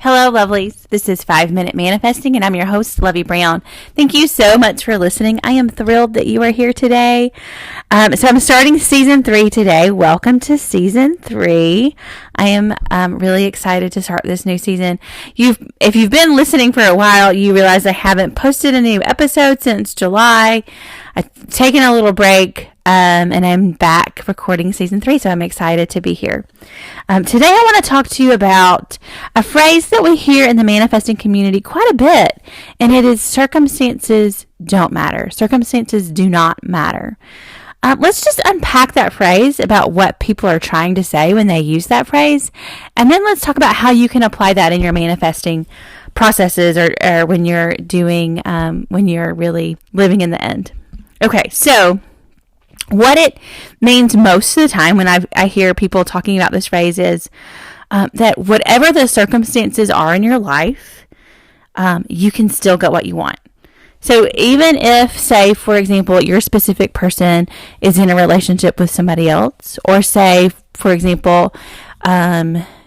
Hello, lovelies. This is 5 Minute Manifesting, and I'm your host, Lovey Brown. Thank you so much for listening. I am thrilled that you are here today. So I'm starting season 3 today. Welcome to season 3. I am really excited to start this new season. If you've been listening for a while, you realize I haven't posted a new episode since July. I've taken a little break. And I'm back recording season 3, so I'm excited to be here. Today I want to talk to you about a phrase that we hear in the manifesting community quite a bit, and it is circumstances don't matter. Circumstances do not matter. Let's just unpack that phrase about what people are trying to say when they use that phrase, and then let's talk about how you can apply that in your manifesting processes or when you're doing, when you're really living in the end. Okay, so what it means most of the time when I hear people talking about this phrase is that whatever the circumstances are in your life, you can still get what you want. So even if, say, for example, your specific person is in a relationship with somebody else, or say, for example,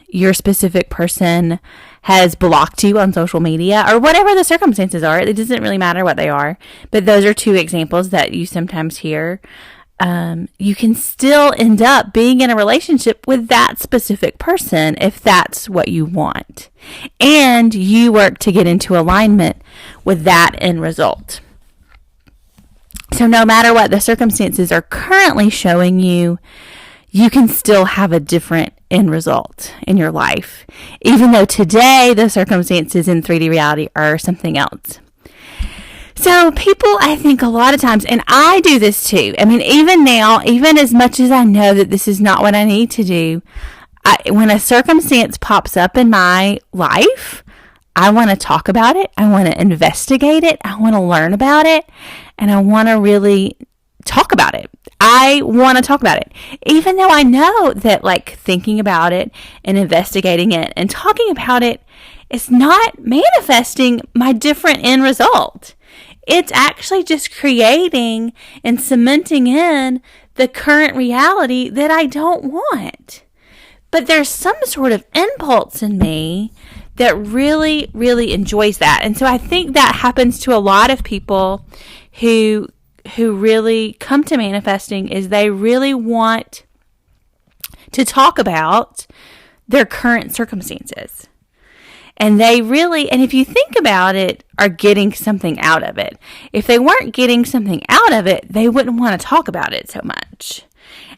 your specific person has blocked you on social media, or whatever the circumstances are, it doesn't really matter what they are, but those are two examples that you sometimes hear. You can still end up being in a relationship with that specific person if that's what you want. And you work to get into alignment with that end result. So no matter what the circumstances are currently showing you, you can still have a different end result in your life, even though today the circumstances in 3D reality are something else. So people, I think a lot of times, and I do this too. I mean, even now, even as much as I know that this is not what I need to do, when a circumstance pops up in my life, I want to talk about it. I want to investigate it. I want to learn about it. And I want to really talk about it. I want to talk about it. Even though I know that like thinking about it and investigating it and talking about it is not manifesting my different end result. It's actually just creating and cementing in the current reality that I don't want. But there's some sort of impulse in me that really, really enjoys that. And so I think that happens to a lot of people who really come to manifesting is they really want to talk about their current circumstances. And they really, and if you think about it, are getting something out of it. If they weren't getting something out of it, they wouldn't want to talk about it so much.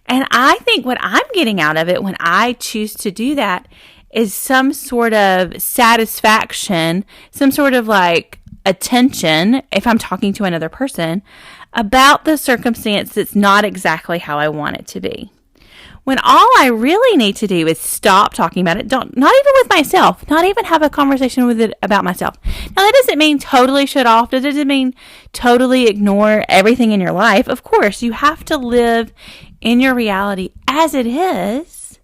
And I think what I'm getting out of it when I choose to do that is some sort of satisfaction, some sort of like attention, if I'm talking to another person, about the circumstance that's not exactly how I want it to be. When all I really need to do is stop talking about it, not even with myself, not even have a conversation with it about myself. Now, that doesn't mean totally shut off. That doesn't mean totally ignore everything in your life. Of course, you have to live in your reality as it is,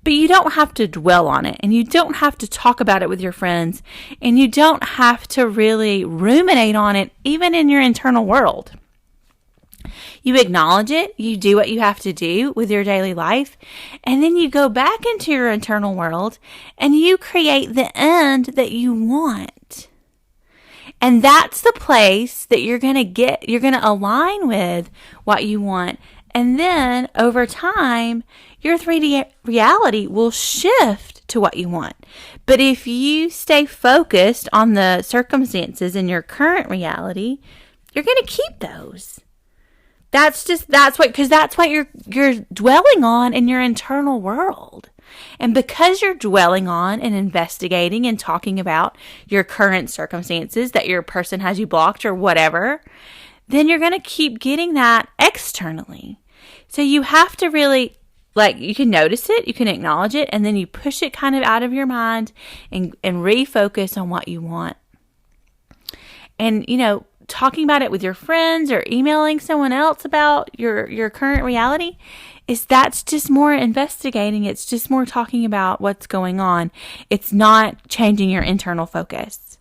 but you don't have to dwell on it, and you don't have to talk about it with your friends, and you don't have to really ruminate on it, even in your internal world. You acknowledge it, you do what you have to do with your daily life, and then you go back into your internal world and you create the end that you want. And that's the place that you're going to align with what you want. And then over time, your 3D reality will shift to what you want. But if you stay focused on the circumstances in your current reality, you're going to keep those. That's what you're dwelling on in your internal world. And because you're dwelling on and investigating and talking about your current circumstances that your person has you blocked or whatever, then you're going to keep getting that externally. So you have to really, you can notice it, you can acknowledge it, and then you push it kind of out of your mind and refocus on what you want. And, talking about it with your friends or emailing someone else about your current reality that's just more investigating. It's just more talking about what's going on. It's not changing your internal focus.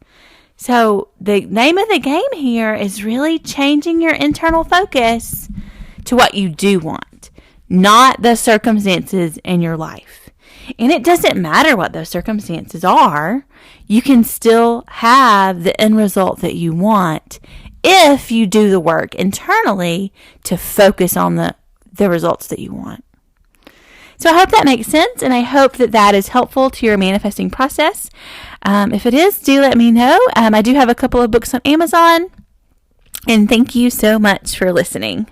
So the name of the game here is really changing your internal focus to what you do want, not the circumstances in your life. And it doesn't matter what those circumstances are. You can still have the end result that you want if you do the work internally to focus on the results that you want. So I hope that makes sense, and I hope that that is helpful to your manifesting process. If it is, do let me know. I do have a couple of books on Amazon, and thank you so much for listening.